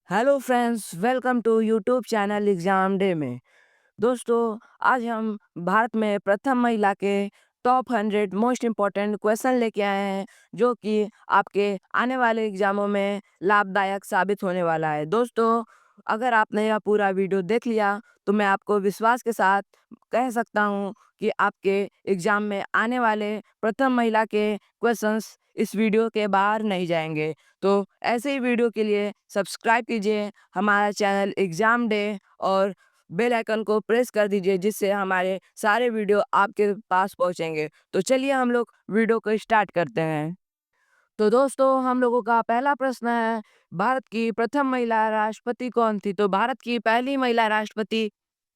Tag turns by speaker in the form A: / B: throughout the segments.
A: Hello friends, welcome to YouTube channel exam day में। दोस्तों, आज हम भारत में प्रथम महिला के टॉप 100 मोस्ट इम्पॉर्टेंट क्वेश्चन लेके आए हैं, जो कि आपके आने वाले एग्जामों में लाभदायक साबित होने वाला है। दोस्तों, अगर आपने यह पूरा वीडियो देख लिया तो मैं आपको विश्वास के साथ कह सकता हूँ कि आपके एग्जाम में आने वाले प्रथम महिला के क्वेश्चंस इस वीडियो के बाहर नहीं जाएंगे। तो ऐसे ही वीडियो के लिए सब्सक्राइब कीजिए हमारा चैनल एग्जाम डे और बेल आइकन को प्रेस कर दीजिए, जिससे हमारे सारे वीडियो आपके पास पहुंचेंगे। तो चलिए हम लोग वीडियो को स्टार्ट करते हैं। तो दोस्तों, हम लोगों का पहला प्रश्न है, भारत की प्रथम महिला राष्ट्रपति कौन थी? तो भारत की पहली महिला राष्ट्रपति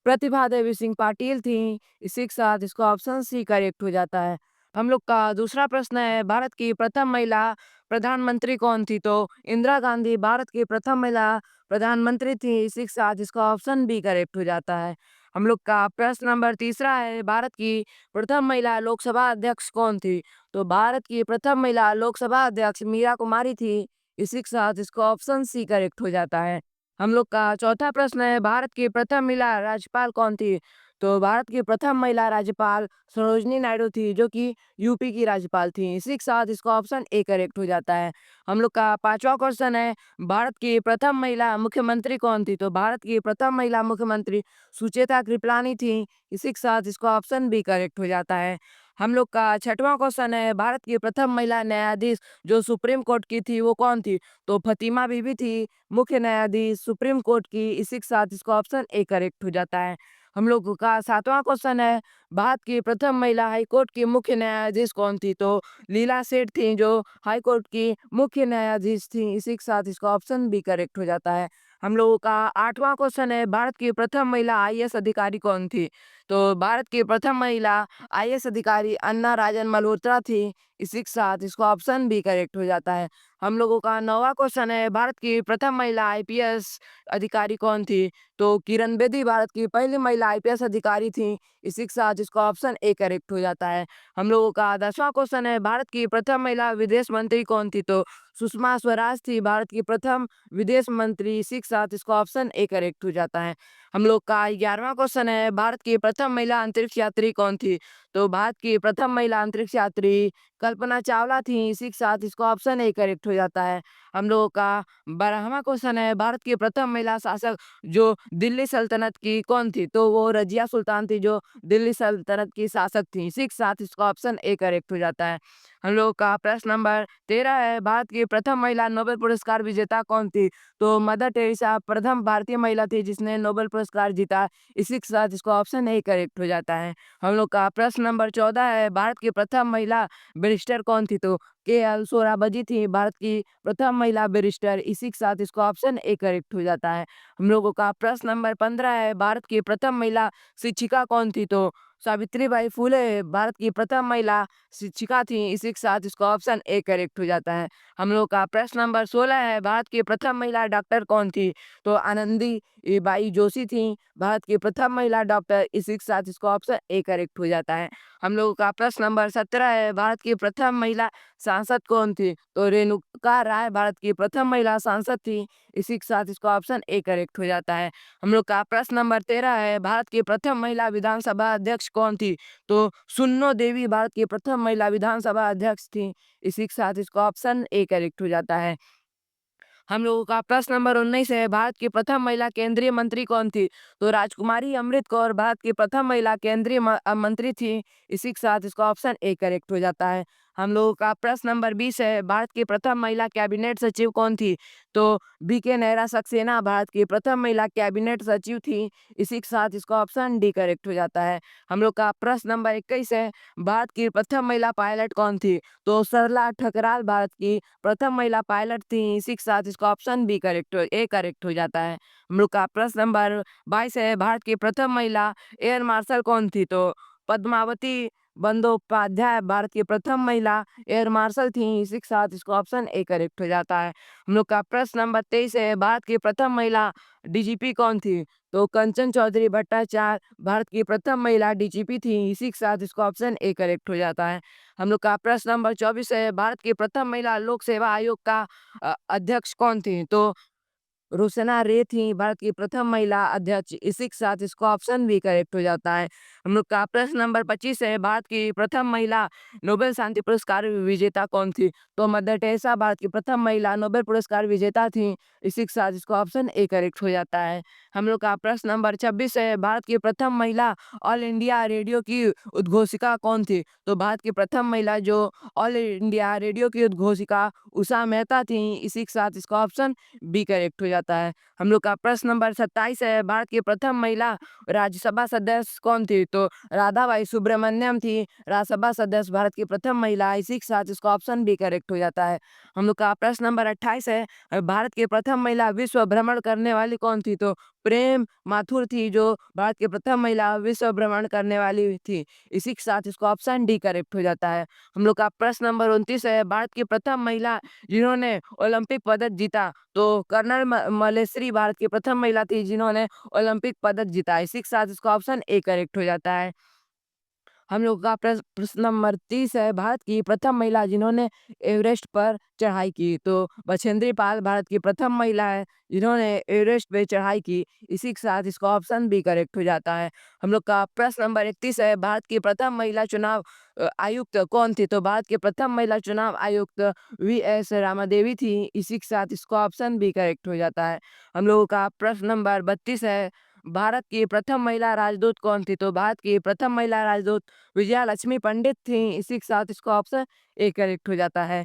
A: प्रतिभा देवी सिंह पाटिल थी। इसी के साथ इसका ऑप्शन सी करेक्ट हो जाता है। हम लोग का दूसरा प्रश्न है, भारत की प्रथम महिला प्रधानमंत्री कौन थी? तो इंदिरा गांधी भारत की प्रथम महिला प्रधानमंत्री थी। इसी के साथ इसका ऑप्शन बी करेक्ट हो जाता है। हम लोग का प्रश्न नंबर तीसरा है, भारत की प्रथम महिला लोकसभा अध्यक्ष कौन थी? तो भारत की प्रथम महिला लोकसभा अध्यक्ष मीरा कुमारी थी। इसी के साथ इसका ऑप्शन सी करेक्ट हो जाता है। हम लोग का चौथा प्रश्न है, भारत की प्रथम महिला राज्यपाल कौन थी? तो भारत की प्रथम महिला राज्यपाल सरोजनी नायडू थी, जो कि यूपी की राज्यपाल थी। इसी के साथ इसका ऑप्शन ए करेक्ट हो जाता है। हम लोग का पांचवा क्वेश्चन है, भारत की प्रथम महिला मुख्यमंत्री कौन थी? तो भारत की प्रथम महिला मुख्यमंत्री सुचेता कृपलानी थी। इसी के साथ इसका ऑप्शन बी करेक्ट हो जाता है। हम लोग का छठवां क्वेश्चन है, भारत की प्रथम महिला न्यायाधीश जो सुप्रीम कोर्ट की थी वो कौन थी? तो फतिमा बीबी थी, मुख्य न्यायाधीश सुप्रीम कोर्ट की। इसी के साथ इसका ऑप्शन ए करेक्ट हो जाता है। हम लोग का सातवां क्वेश्चन है, भारत की प्रथम महिला हाईकोर्ट की मुख्य न्यायाधीश कौन थी? तो लीला सेठ थी, जो हाईकोर्ट की मुख्य न्यायाधीश थी। इसी के साथ इसका ऑप्शन बी करेक्ट हो जाता है। हम लोगों का आठवां क्वेश्चन है, भारत की प्रथम महिला आईएएस अधिकारी कौन थी? तो भारत की प्रथम महिला आईएएस अधिकारी अन्ना राजन मल्होत्रा थी। इसी के साथ इसका ऑप्शन बी करेक्ट हो जाता है। हम लोगों का नौवां क्वेश्चन है, भारत की प्रथम महिला आईपीएस अधिकारी कौन थी? तो किरण बेदी भारत की पहली महिला आईपीएस अधिकारी थी। इसी के साथ इसका ऑप्शन ए करेक्ट हो जाता है। हम लोगों का 10वां क्वेश्चन है, भारत की प्रथम महिला विदेश मंत्री कौन थी? तो सुषमा स्वराज थी भारत की प्रथम विदेश मंत्री। इसी के साथ इसका ऑप्शन ए करेक्ट हो जाता है। हम लोग का 11वां क्वेश्चन है, भारत की प्रथम महिला अंतरिक्ष यात्री कौन थी? तो भारत की प्रथम महिला अंतरिक्ष यात्री कल्पना चावला थी। इसी के साथ इसका ऑप्शन ए करेक्ट हो जाता है। हम लोगों का 12वां क्वेश्चन है, भारत की प्रथम महिला शासक जो दिल्ली सल्तनत की कौन थी? तो वो रजिया सुल्तान थी, जो दिल्ली सल्तनत की शासक थी। इसी के साथ इसका ऑप्शन ए करेक्ट हो जाता है। हम लोग का प्रश्न नंबर 13 है, भारत की प्रथम महिला नोबेल पुरस्कार विजेता कौन थी? तो मदर टेरेसा प्रथम भारतीय महिला थी जिसने नोबेल पुरस्कार जीता। इसी के साथ इसका ऑप्शन ए करेक्ट हो जाता है। हम लोग का प्रश्न नंबर 14 है, भारत की प्रथम महिला बैरिस्टर कौन थी? तो के एल सोराबजी थी भारत की प्रथम महिला बैरिस्टर। इसी के साथ इसका ऑप्शन ए करेक्ट हो जाता है। हम लोगों का प्रश्न नंबर 15 है, भारत की प्रथम महिला शिक्षिका कौन थी? तो सावित्रीबाई फुले भारत की प्रथम महिला शिक्षिका थी। इसी के साथ इसका ऑप्शन ए करेक्ट हो जाता है। हम लोग का प्रश्न नंबर 16 है, भारत की प्रथम महिला डॉक्टर कौन थी? तो आनंदी बाई जोशी थी भारत की प्रथम महिला डॉक्टर। इसी के साथ इसका ऑप्शन ए करेक्ट हो जाता है। हम लोगों का प्रश्न नंबर 17 है, भारत की प्रथम महिला सांसद कौन थी? तो रेणुका राय भारत की प्रथम महिला सांसद थी। इसी के साथ इसका ऑप्शन ए करेक्ट हो जाता है। हम लोग का प्रश्न नंबर 13 है, भारत की प्रथम महिला विधानसभा अध्यक्ष कौन थी? तो सुन्नो देवी भारत की प्रथम महिला विधानसभा अध्यक्ष थी। इसी के साथ इसका ऑप्शन ए करेक्ट हो जाता है। हम लोगों का प्रश्न नंबर 19 है, भारत की प्रथम महिला केंद्रीय मंत्री कौन थी? तो राजकुमारी अमृत कौर भारत की प्रथम महिला केंद्रीय मंत्री थी। इसी के साथ इसका ऑप्शन ए करेक्ट हो जाता है। हम लोगों का प्रश्न नंबर 20 है, भारत की प्रथम महिला कैबिनेट सचिव कौन थी? तो बीके नहरा सक्सेना भारत की प्रथम महिला कैबिनेट सचिव थी। इसी के साथ इसका ऑप्शन डी करेक्ट हो जाता है। हम लोग का प्रश्न नंबर 21 है, भारत की प्रथम महिला पायलट कौन थी? तो सरला ठकराल भारत की प्रथम महिला पायलट थी। इसी के साथ इसका ऑप्शन बी करेक्ट हो जाता है। हम लोग का प्रश्न नंबर 22 है, भारत की प्रथम महिला एयर मार्शल कौन थी? तो पद्मावती बंदोपाध्याय भारत की प्रथम महिला एयर मार्शल थी। इसी के साथ इसका ऑप्शन ए करेक्ट हो जाता है। हम लोग का प्रश्न नंबर 23 है, भारत की प्रथम महिला डीजीपी कौन थी? तो कंचन चौधरी भट्टाचार्य भारत की प्रथम महिला डीजीपी थी। इसी के साथ इसका ऑप्शन ए करेक्ट हो जाता है। हम लोग का प्रश्न नंबर 24 है, भारत की प्रथम महिला लोक सेवा आयोग का अध्यक्ष कौन थी? तो रोशना रे थी भारत की प्रथम महिला अध्यक्ष। इसी के साथ इसका ऑप्शन भी करेक्ट हो जाता है। हम लोग का प्रश्न नंबर 25 है, भारत की प्रथम महिला नोबेल शांति पुरस्कार विजेता कौन थी? तो मदर टेरेसा भारत की प्रथम महिला नोबेल पुरस्कार विजेता थी। इसी के साथ इसका ऑप्शन ए करेक्ट हो जाता है। हम लोग का प्रश्न नंबर 26 है, भारत की प्रथम महिला ऑल इंडिया रेडियो की उद्घोषिका कौन थी? तो भारत की प्रथम महिला जो ऑल इंडिया रेडियो की उद्घोषिका उषा मेहता थी। इसी के साथ इसका ऑप्शन बी करेक्ट हो जाता है। हम लोग का प्रश्न नंबर 27 है, भारत की प्रथम महिला राज्यसभा सदस्य कौन थी? तो राधाबाई सुब्रमण्यम थी राज्यसभा सदस्य भारत की प्रथम महिला। इसी के साथ इसका ऑप्शन भी करेक्ट हो जाता है। हम लोग का प्रश्न नंबर 28 है, भारत की प्रथम महिला विश्व भ्रमण करने वाली कौन थी? तो प्रेम माथुर थी जो भारत की प्रथम महिला विश्व भ्रमण करने वाली थी। इसी के साथ इसका ऑप्शन डी करेक्ट हो जाता है। हम लोग का प्रश्न नंबर 29 है, भारत की प्रथम महिला जिन्होंने ओलंपिक पदक जीता। तो कर्नल मलेश्वरी भारत की प्रथम महिला थी जिन्होंने ओलंपिक पदक जीता। इसी के साथ इसका ऑप्शन ए करेक्ट हो जाता है। हम लोग का प्रश्न नंबर 30 है, भारत की प्रथम महिला जिन्होंने एवरेस्ट पर चढ़ाई की। तो बछेंद्री पाल भारत की प्रथम महिला है जिन्होंने एवरेस्ट पे चढ़ाई की। इसी के साथ इसका ऑप्शन भी करेक्ट हो जाता है। हम लोग का प्रश्न नंबर 31 है, भारत की प्रथम महिला चुनाव आयुक्त कौन थी? तो भारत की प्रथम महिला चुनाव आयुक्त वी.एस. रामादेवी थी। इसी के साथ इसका ऑप्शन भी करेक्ट हो जाता है। हम लोगों का प्रश्न नंबर 32 है, भारत की प्रथम महिला राजदूत कौन थी? तो भारत की प्रथम महिला राजदूत विजया लक्ष्मी पंडित थी। इसी के साथ इसका ऑप्शन ए करेक्ट हो जाता है।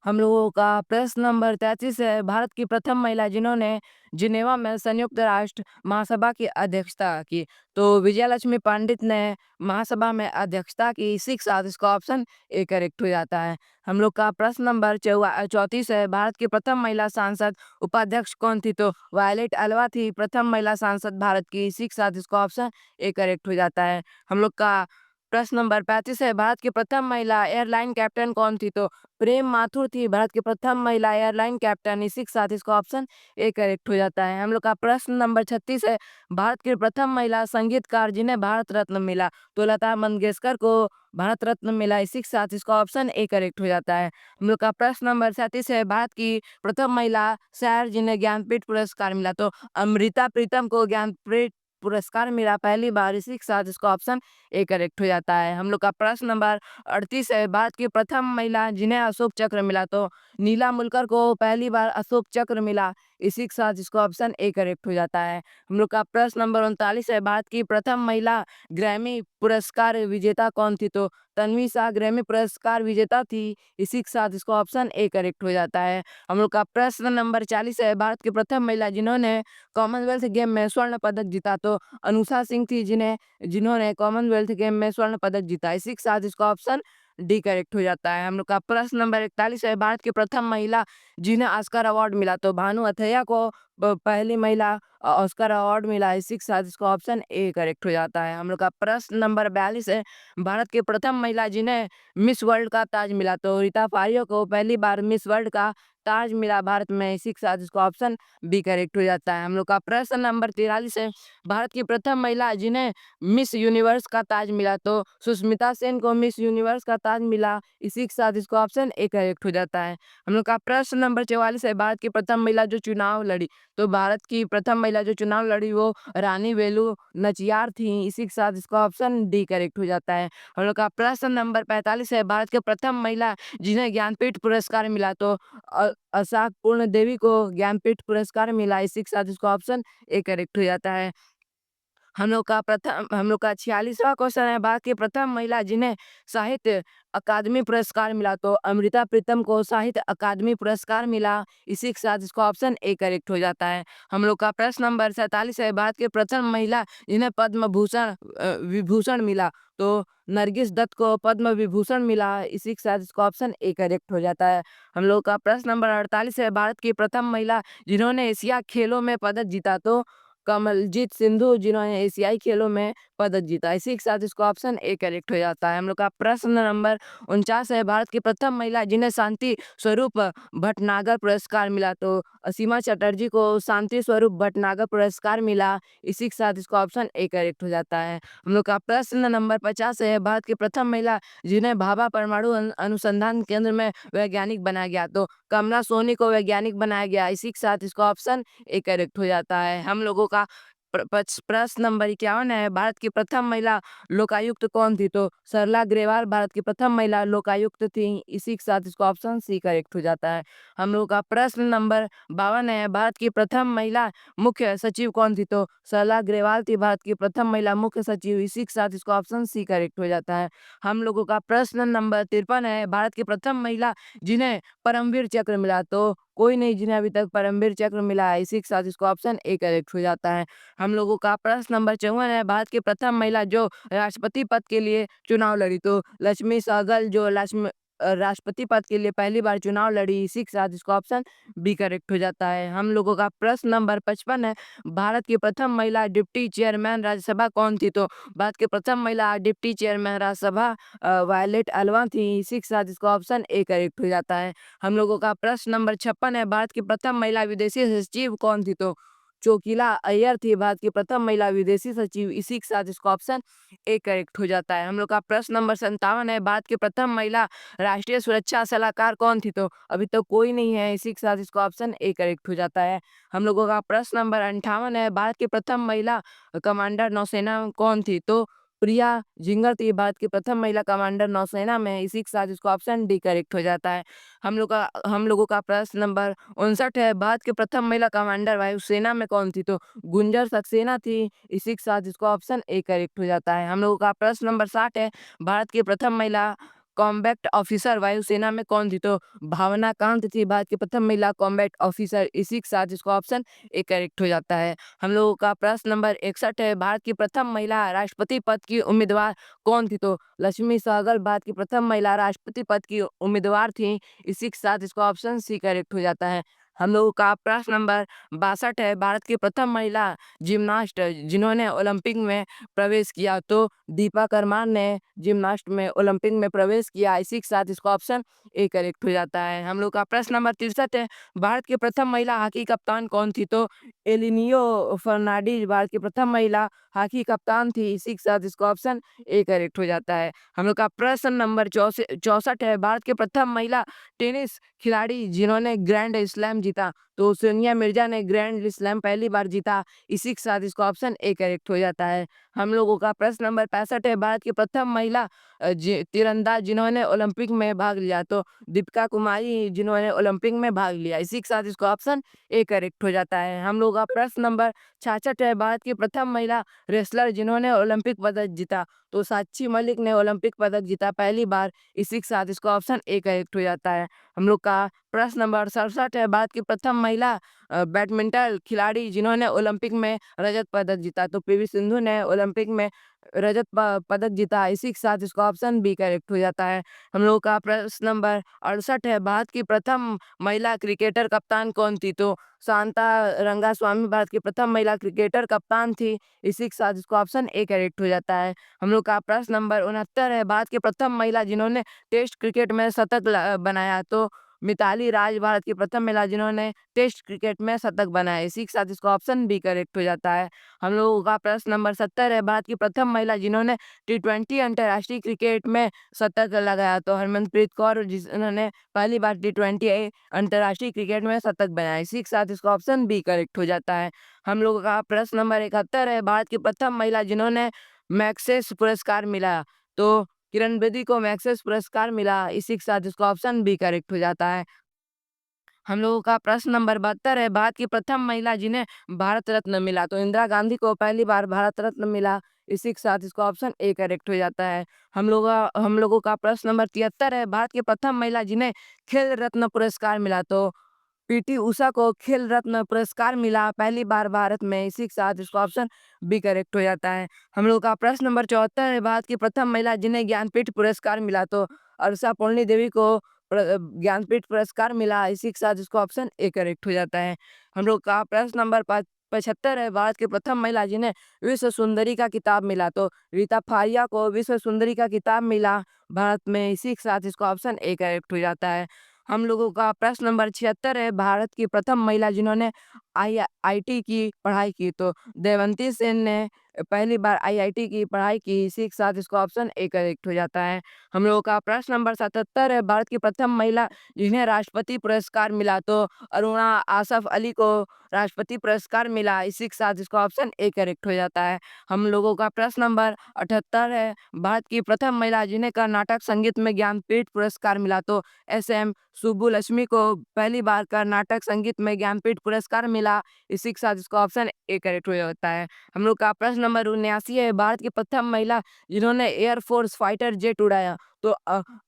A: हम लोगों का प्रश्न नंबर 33 है, भारत की प्रथम महिला जिन्होंने जिनेवा में संयुक्त राष्ट्र महासभा की अध्यक्षता की। तो विजयलक्ष्मी पंडित ने महासभा में अध्यक्षता की। इसी के साथ इसका ऑप्शन ए करेक्ट हो जाता है। हम लोग का प्रश्न नंबर 34 है, भारत की प्रथम महिला सांसद उपाध्यक्ष कौन थी? तो वायलेट अलवा थी प्रथम महिला सांसद भारत की। इसी के साथ इसका ऑप्शन ए करेक्ट हो जाता है। हम लोग का प्रश्न नंबर 35 है, भारत की प्रथम महिला एयरलाइन कैप्टन कौन थी? तो प्रेम माथुर थी भारत की प्रथम महिला एयरलाइन कैप्टन। इसी के साथ इसका ऑप्शन ए करेक्ट हो जाता है। हम लोग का प्रश्न नंबर 36 है, भारत की प्रथम महिला संगीतकार जिन्हें भारत रत्न मिला। तो लता मंगेशकर को भारत रत्न मिला। इसी के साथ इसका ऑप्शन ए करेक्ट हो जाता है। हम लोग का प्रश्न नंबर 37 है, भारत की प्रथम महिला शायर जिन्हें ज्ञानपीठ पुरस्कार मिला। तो अमृता प्रीतम को ज्ञानपीठ पुरस्कार मिला पहली बार। इसी के साथ इसका ऑप्शन ए करेक्ट हो जाता है। हम लोग का प्रश्न नंबर 38 है, भारत की प्रथम महिला जिन्हें अशोक चक्र मिला। तो नीला मुलकर को पहली बार अशोक चक्र मिला। इसी के साथ इसका ऑप्शन ए करेक्ट हो जाता है। हम लोग का प्रश्न नंबर 39 है, भारत की प्रथम महिला ग्रैमी पुरस्कार विजेता कौन थी? तो तन्वी शाह ग्रैमी पुरस्कार विजेता थी। इसी के साथ इसका ऑप्शन ए करेक्ट हो जाता है। हम लोग का प्रश्न नंबर 40 है, भारत की प्रथम महिला जिन्होंने कॉमनवेल्थ गेम में स्वर्ण पदक जीता। तो अनुषा सिंह थी जिन्होंने कॉमनवेल्थ गेम में स्वर्ण पदक जीता। इसी के साथ इसका ऑप्शन डी करेक्ट हो जाता है। हम लोग का प्रश्न नंबर 41 है, भारत की प्रथम महिला जिन्हें ऑस्कर अवार्ड मिला। तो भानु अथैया को पहली महिला ऑस्कर अवार्ड मिला। इसी के साथ इसका ऑप्शन ए करेक्ट हो जाता है। हम लोग का प्रश्न नंबर 42 है, भारत की प्रथम महिला जिन्हें मिस वर्ल्ड का ताज मिला। तो रीता फारियो को पहली बार मिस वर्ल्ड का ताज मिला भारत में। इसी के साथ इसका ऑप्शन बी करेक्ट हो जाता है। हम लोग का प्रश्न नंबर 43 है, भारत की प्रथम महिला जिन्हें मिस यूनिवर्स का ताज मिला। तो सुष्मिता सेन को मिस यूनिवर्स का ताज मिला। इसी के साथ इसका ऑप्शन ए करेक्ट हो जाता है। हम लोग का प्रश्न नंबर 44 है, भारत की प्रथम महिला जो चुनाव लड़ी। तो भारत की प्रथम महिला जो चुनाव लड़ी वो रानी वेलु नचियार थी। इसी के साथ इसका ऑप्शन डी करेक्ट हो जाता है। हम लोग का प्रश्न नंबर 45 है, भारत के प्रथम महिला जिन्हें ज्ञानपीठ पुरस्कार मिला। तो असाक पूर्ण देवी को ज्ञानपीठ पुरस्कार मिला। इसी के साथ इसका ऑप्शन ए करेक्ट हो जाता है। हम लोग का 46वां क्वेश्चन है, भारत की प्रथम महिला जिन्हें साहित्य अकादमी पुरस्कार मिला। तो अमृता प्रीतम को साहित्य अकादमी पुरस्कार मिला। इसी के साथ इसका ऑप्शन ए करेक्ट हो जाता है। हम लोग का प्रश्न नंबर 47 है, भारत के प्रथम महिला जिन्हें पद्म भूषण विभूषण मिला। तो नरगिस दत्त को पद्म विभूषण मिला। इसी के साथ इसका ऑप्शन ए करेक्ट हो जाता है। हम लोग का प्रश्न नंबर 48 है, भारत की प्रथम महिला जिन्होंने एशिया खेलों में पदक जीता। तो कमलजीत सिंधु जिन्होंने एशियाई खेलों में पदक जीता। इसी के साथ इसका ऑप्शन ए करेक्ट हो जाता है। हम लोग का प्रश्न नंबर 49 है, भारत की प्रथम महिला जिन्हें शांति स्वरूप भटनागर पुरस्कार मिला। तो सीमा चटर्जी को शांति स्वरूप भटनागर पुरस्कार मिला। इसी के साथ इसका ऑप्शन ए करेक्ट हो जाता है। हम लोग का प्रश्न नंबर 50 है, भारत की प्रथम महिला जिन्हें भाभा परमाणु अनुसंधान केंद्र में वैज्ञानिक बनाया गया। तो कमला सोनी को वैज्ञानिक बनाया गया। इसी के साथ इसका ऑप्शन ए करेक्ट हो जाता है। हम लोगों का प्रश्न नंबर 51 है, भारत की प्रथम महिला लोकायुक्त कौन थी। तो सरला ग्रेवाल भारत की प्रथम महिला लोकायुक्त थी। इसी के साथ इसका ऑप्शन सी करेक्ट हो जाता है। हम लोग का प्रश्न नंबर 52 है, भारत की प्रथम महिला मुख्य सचिव कौन थी। तो सरला ग्रेवाल थी भारत की प्रथम महिला मुख्य सचिव। इसी के साथ इसका ऑप्शन सी करेक्ट हो जाता है। हम लोगों का प्रश्न नंबर 53 है, भारत की प्रथम महिला जिन्हें परमवीर चक्र मिला। तो कोई नहीं जिन्हें अभी तक परमवीर चक्र मिला है। इसी के साथ इसका ऑप्शन ए करेक्ट हो जाता है। हम लोगों का प्रश्न नंबर 54 है, भारत की प्रथम महिला जो राष्ट्रपति पद के लिए चुनाव लड़ी। तो लक्ष्मी सहगल जो राष्ट्रपति पद के लिए पहली बार चुनाव लड़ी। इसी के साथ इसका ऑप्शन बी करेक्ट हो जाता है। हम लोगों का प्रश्न नंबर 55 है, भारत की प्रथम महिला डिप्टी चेयरमैन राज्यसभा कौन थी। तो भारत की प्रथम महिला डिप्टी चेयरमैन राज्यसभा वायलेट अलवा थी। इसी के साथ इसका ऑप्शन ए करेक्ट हो जाता है। हम लोगों का प्रश्न नंबर 56 है, भारत की प्रथम महिला विदेशी सचिव कौन थी। तो चोकिला अय्यर थी भारत की प्रथम महिला विदेशी सचिव। इसी के साथ इसका ऑप्शन ए करेक्ट हो जाता है। हम लोग का प्रश्न नंबर 57 है, भारत की प्रथम महिला राष्ट्रीय सुरक्षा सलाहकार कौन थी। तो अभी तक कोई नहीं है। इसी के साथ इसका ऑप्शन ए करेक्ट हो जाता है। हम लोगों का प्रश्न नंबर 58 है, भारत की प्रथम महिला कमांडर नौसेना कौन थी। तो प्रिया जिंगर थी भारत की प्रथम महिला कमांडर नौसेना में। इसी के साथ इसका ऑप्शन डी करेक्ट हो जाता है। हम लोगों का प्रश्न नंबर 59 है, भारत की प्रथम महिला कमांडर वायुसेना में कौन थी। तो गुंजर सक्सेना थी। इसी के साथ इसका ऑप्शन ए करेक्ट हो जाता है। हम लोगों का प्रश्न नंबर 60 है, भारत की प्रथम महिला कॉम्बैट ऑफिसर वायुसेना में कौन थी। तो भावना कांत थी भारत की प्रथम महिला कॉम्बैट ऑफिसर। इसी के साथ इसका ऑप्शन ए करेक्ट हो जाता है। हम लोगों का प्रश्न नंबर 61 है, भारत की प्रथम महिला राष्ट्रपति पद की उम्मीदवार कौन थी। तो लक्ष्मी सहगल भारत की प्रथम महिला राष्ट्रपति पद की उम्मीदवार थी। इसी के साथ इसका ऑप्शन सी करेक्ट हो जाता है। हम लोगों का प्रश्न नंबर 62 है, भारत की प्रथम महिला जिम्नास्ट जिन्होंने ओलंपिक में प्रवेश किया। तो दीपा करमान ने जिम्नास्ट में ओलंपिक में प्रवेश किया। इसी के साथ इसका ऑप्शन ए करेक्ट हो जाता है। हम लोग का प्रश्न नंबर 63 है, भारत की प्रथम महिला हॉकी कप्तान कौन थी। तो एलिनियो फर्नांडीज भारत की प्रथम महिला हॉकी कप्तान थी। इसी के साथ इसका ऑप्शन ए करेक्ट हो जाता है। हम लोग का प्रश्न नंबर 64 है, भारत की प्रथम महिला टेनिस खिलाड़ी जिन्होंने ग्रैंड स्लैम जीता। तो सोनिया मिर्जा ने ग्रैंड स्लैम पहली बार जीता। इसी के साथ इसका ऑप्शन ए करेक्ट हो जाता है। हम लोगों का प्रश्न नंबर 65 है, भारत की प्रथम महिला तीरंदाज जिन्होंने ओलंपिक में भाग लिया। तो दीपिका कुमारी जिन्होंने ओलंपिक में भाग लिया। इसी के साथ इसका ऑप्शन ए करेक्ट हो जाता है। हम लोग का प्रश्न नंबर 66 है, भारत की प्रथम महिला रेसलर जिन्होंने ओलंपिक पदक जीता। तो साक्षी मलिक ने ओलंपिक पदक जीता पहली बार। इसी के साथ इसका ऑप्शन ए करेक्ट हो जाता है। हम लोग का प्रश्न नंबर 67 है, भारत की प्रथम महिला बैडमिंटन खिलाड़ी जिन्होंने ओलंपिक में रजत पदक जीता। तो पीवी सिंधु ने ओलंपिक में रजत पदक जीता। इसी के साथ इसका ऑप्शन बी करेक्ट हो जाता है। हम लोग का प्रश्न नंबर 68 है, भारत की प्रथम महिला क्रिकेटर कप्तान कौन थी। तो शांता रंगास्वामी भारत की प्रथम महिला क्रिकेटर कप्तान थी। इसी के साथ इसका ऑप्शन ए करेक्ट हो जाता है। हम लोग का प्रश्न नंबर 69 है, भारत की प्रथम महिला जिन्होंने टेस्ट क्रिकेट में शतक बनाया। तो मिताली राज भारत की प्रथम महिला जिन्होंने टेस्ट क्रिकेट में शतक बनाया। इसी के साथ इसका ऑप्शन बी करेक्ट हो जाता है। हम लोगों का प्रश्न नंबर 70 है, भारत की प्रथम महिला जिन्होंने T20 अंतर्राष्ट्रीय क्रिकेट में शतक लगाया। तो हरमनप्रीत कौर जिन्होंने पहली बार T20 अंतर्राष्ट्रीय क्रिकेट में शतक बनाया। इसी के साथ इसका ऑप्शन बी करेक्ट हो जाता है। हम लोगों का प्रश्न नंबर 71 है, भारत की प्रथम महिला जिन्होंने मैक्सेस पुरस्कार मिला। तो किरण बेदी को मैक्सेस पुरस्कार मिला। इसी के साथ इसका ऑप्शन बी करेक्ट हो जाता है। हम लोगों का प्रश्न नंबर 72 है, भारत की प्रथम महिला जिन्हें भारत रत्न मिला। तो इंदिरा गांधी को पहली बार भारत रत्न मिला। इसी के साथ इसका ऑप्शन ए करेक्ट हो जाता है। हम लोगों का प्रश्न नंबर 73 है, भारत की प्रथम महिला जिन्हें खेल रत्न पुरस्कार मिला। तो पीटी उषा को खेल रत्न पुरस्कार मिला पहली बार भारत में। इसी के साथ इसका ऑप्शन बी करेक्ट हो जाता है। हम लोग का प्रश्न नंबर 74 है, भारत की प्रथम महिला जिन्हें ज्ञानपीठ पुरस्कार मिला। तो अर्षा पूर्णी देवी को ज्ञानपीठ पुरस्कार मिला। इसी के साथ इसका ऑप्शन ए करेक्ट हो जाता है। हम लोग का प्रश्न नंबर 75 है भारत की प्रथम महिला जिन्हें विश्व सुंदरी का खिताब मिला। तो रीता फारिया को विश्व सुंदरी का खिताब मिला भारत में, इसी के साथ इसका ऑप्शन ए करेक्ट हो जाता है। हम लोगों का प्रश्न नंबर 76 है, भारत की प्रथम महिला जिन्होंने आईआईटी की पढ़ाई की। तो देवंती सेन ने पहली बार आईआईटी की पढ़ाई की, इसी के साथ इसका ऑप्शन ए करेक्ट हो जाता है। हम लोगों का प्रश्न नंबर 77 है, भारत की प्रथम महिला जिन्हें राष्ट्रपति पुरस्कार मिला। तो अरुणा आसफ अली को राष्ट्रपति पुरस्कार मिला, इसी के साथ इसका ऑप्शन ए करेक्ट हो जाता है। हम लोगों का प्रश्न नंबर 78 है, भारत की प्रथम महिला जिन्हें कर्नाटक संगीत में ज्ञानपीठ पुरस्कार मिला। तो एस.एम. सुब्बुलक्ष्मी को पहली बार कर्नाटक संगीत में ज्ञानपीठ पुरस्कार मिला, इसी के साथ इसका ऑप्शन ए करेक्ट हो जाता है। हम लोग का प्रश्न नंबर 79 है, भारत की प्रथम महिला जिन्होंने एयरफोर्स फाइटर जेट उड़ाया। तो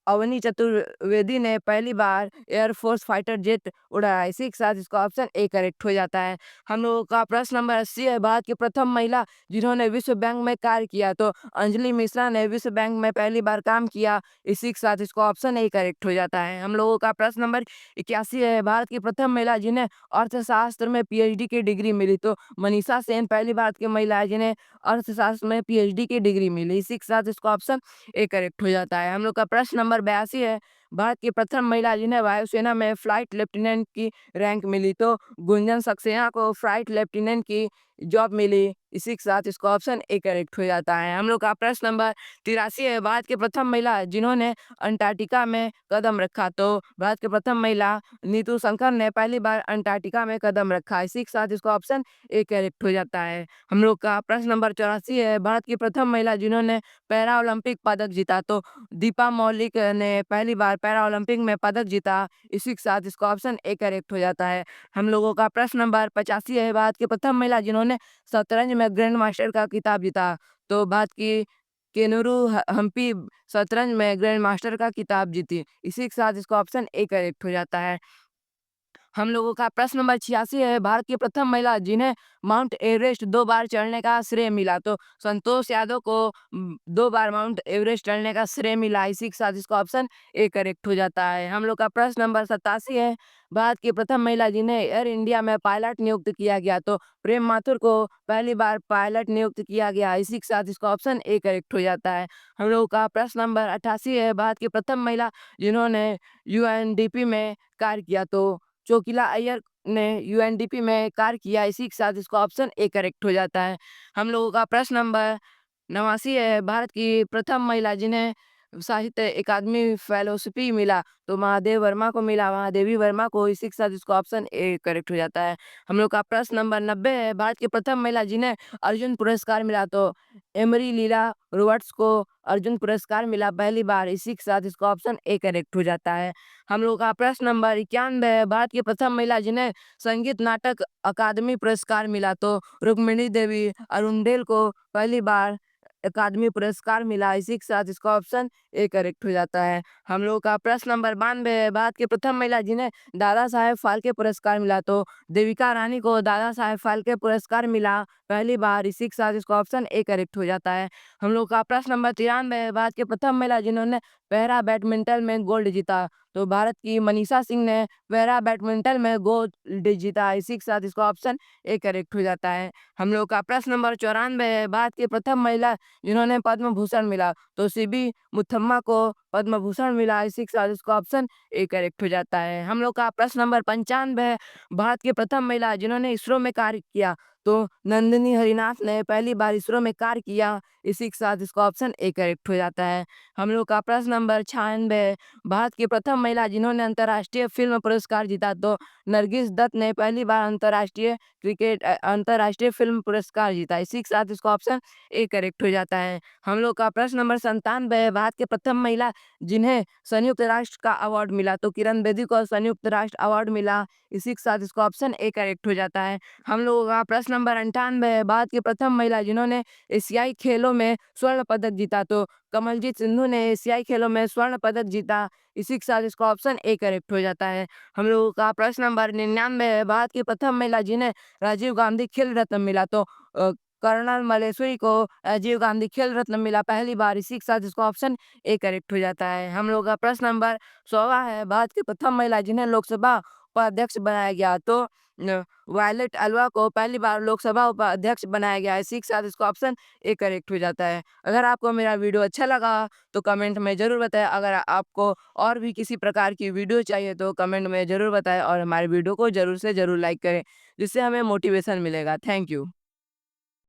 A: अवनी चतुर्वेदी ने पहली बार एयरफोर्स फाइटर जेट उड़ाया, इसी के साथ इसका ऑप्शन ए करेक्ट हो जाता है। हम लोगों का प्रश्न नंबर 80 है, भारत की प्रथम महिला जिन्होंने विश्व बैंक में कार्य किया। तो अंजलि मिश्रा ने विश्व बैंक में पहली बार काम किया, इसी के साथ इसका ऑप्शन ए करेक्ट हो जाता है। हम लोगों का प्रश्न नंबर 81 है, भारत की प्रथम महिला जिन्हें अर्थशास्त्र में पीएचडी की डिग्री मिली। तो मनीषा सेन पहली भारत की महिला है जिन्हें अर्थशास्त्र में पीएचडी की डिग्री मिली, इसी के साथ इसका ऑप्शन ए करेक्ट हो जाता है। हम लोग का प्रश्न नंबर 82 है, भारत की प्रथम महिला जिन्हें वायुसेना में फ्लाइट लेफ्टिनेंट की रैंक मिली। तो गुंजन सक्सेना को फ्लाइट लेफ्टिनेंट की जॉब मिली, इसी के साथ इसका ऑप्शन ए करेक्ट हो जाता है। हम लोग का प्रश्न नंबर 83 है, भारत की प्रथम महिला जिन्होंने अंटार्कटिका में कदम रखा। तो भारत की प्रथम महिला नीतू शंकर ने पहली बार अंटार्कटिका में कदम रखा, इसी के साथ इसका ऑप्शन ए करेक्ट हो जाता है। हम लोग का प्रश्न नंबर 84 है, भारत की प्रथम महिला जिन्होंने पैरा ओलंपिक पदक जीता। तो दीपा मौलिक ने पहली बार पैरा ओलंपिक में पदक जीता, इसी के साथ इसका ऑप्शन ए करेक्ट हो जाता है। हम लोगों का प्रश्न नंबर 85 है, भारत की प्रथम महिला जिन्होंने शतरंज में ग्रैंड मास्टर का खिताब जीता। तो भारत की केनुरू हम्पी शतरंज में ग्रैंड मास्टर का खिताब जीती, इसी के साथ इसका ऑप्शन ए करेक्ट हो जाता है। हम लोगों का प्रश्न नंबर 86 है, भारत की प्रथम महिला जिन्हें माउंट एवरेस्ट 2 बार चढ़ने का श्रेय मिला। तो संतोष यादव को 2 बार माउंट एवरेस्ट चढ़ने का श्रेय मिला, इसी के साथ इसका ऑप्शन ए करेक्ट हो जाता है। हम लोग का प्रश्न नंबर 87 है, भारत की प्रथम महिला जिन्हें एयर इंडिया में पायलट नियुक्त किया गया। तो प्रेम माथुर को पहली बार पायलट नियुक्त किया गया, इसी के साथ इसका ऑप्शन ए करेक्ट हो जाता है। हम लोगों का प्रश्न नंबर 88 है, भारत की प्रथम महिला जिन्होंने यूएनडीपी में कार्य किया। तो चोकिला अय्यर ने यूएनडीपी में कार्य किया, इसी के साथ इसका ऑप्शन ए करेक्ट हो जाता है। हम लोगों का प्रश्न नंबर 89 है, भारत की प्रथम महिला जिन्हें साहित्य अकादमी फेलोशिप मिला। तो महादेव वर्मा को मिला, महादेवी वर्मा को, इसी के साथ इसका ऑप्शन ए करेक्ट हो जाता है। हम लोग का प्रश्न नंबर 90 है, भारत की प्रथम महिला जिन्हें अर्जुन पुरस्कार मिला। तो एमरी लीला रॉबर्ट्स को अर्जुन पुरस्कार मिला पहली बार, इसी के साथ इसका ऑप्शन ए करेक्ट हो जाता है। हम लोग का प्रश्न नंबर 91 है, भारत की प्रथम महिला जिन्हें संगीत नाटक अकादमी पुरस्कार मिला। तो रुक्मिणी देवी अरुंडेल को पहली बार अकादमी पुरस्कार मिला, इसी के साथ इसका ऑप्शन ए करेक्ट हो जाता है। हम लोग का प्रश्न नंबर 92 है, भारत की प्रथम महिला जिन्हें दादा साहेब फाल्के पुरस्कार मिला। तो देविका रानी को दादा साहेब फाल्के पुरस्कार मिला पहली बार, इसी के साथ इसका ऑप्शन ए करेक्ट हो जाता है। हम लोग का प्रश्न नंबर 93 है, भारत की प्रथम महिला जिन्होंने पैरा बैडमिंटन में गोल्ड जीता। तो भारत की मनीषा सिंह ने पैरा बैडमिंटन में गोल्ड जीता, इसी के साथ इसका ऑप्शन ए करेक्ट हो जाता है। हम लोग का प्रश्न नंबर 94 है, भारत की प्रथम महिला जिन्होंने पद्म भूषण मिला। तो सीबी मुथम्मा को पद्म भूषण मिला, इसी के साथ इसका ऑप्शन ए करेक्ट हो जाता है। हम लोग का प्रश्न नंबर 95 है, भारत की प्रथम महिला जिन्होंने इसरो में कार्य किया। तो नंदिनी हरिनाथ ने पहली बार इसरो में कार्य किया, इसी के साथ इसका ऑप्शन ए करेक्ट हो जाता है। हम लोग का प्रश्न नंबर 96 है, भारत की प्रथम महिला जिन्होंने अंतर्राष्ट्रीय फिल्म पुरस्कार जीता। तो नरगिस दत्त ने पहली बार अंतर्राष्ट्रीय फिल्म पुरस्कार जीता, इसी के साथ इसका ऑप्शन ए करेक्ट हो जाता है। हम लोग का प्रश्न नंबर 97 है, भारत की प्रथम महिला जिन्हें संयुक्त राष्ट्र का अवार्ड मिला। तो किरण बेदी को संयुक्त राष्ट्र अवार्ड मिला, इसी के साथ इसका ऑप्शन ए करेक्ट हो जाता है। हम लोगों का प्रश्न नंबर 98 है, भारत की प्रथम महिला जिन्होंने एशियाई खेलों में स्वर्ण पदक जीता। तो कमलजीत सिंधु ने एशियाई खेलों में स्वर्ण पदक जीता, इसी के साथ इसका ऑप्शन ए करेक्ट हो जाता है। हम लोगों का प्रश्न नंबर 99 है, भारत की प्रथम महिला जिन्हें राजीव गांधी खेल रत्न मिला। तो कर्नल मलेश्वरी को राजीव गांधी खेल रत्न मिला पहली बार, इसी के साथ इसका ऑप्शन ए करेक्ट हो जाता है। हम लोग का प्रश्न नंबर 16 है, भारत की प्रथम महिला जिन्हें लोकसभा उपाध्यक्ष बनाया गया, तो वायलेट अल्वा को पहली बार लोकसभा उपाध्यक्ष बनाया गया है। इसी के साथ इसका ऑप्शन ए करेक्ट हो जाता है। अगर आपको मेरा वीडियो अच्छा लगा तो कमेंट में ज़रूर बताएँ। अगर आपको और भी किसी प्रकार की वीडियो चाहिए तो कमेंट में ज़रूर बताएँ और हमारे वीडियो को ज़रूर से ज़रूर लाइक करें, जिससे हमें मोटिवेशन मिलेगा। Thank you.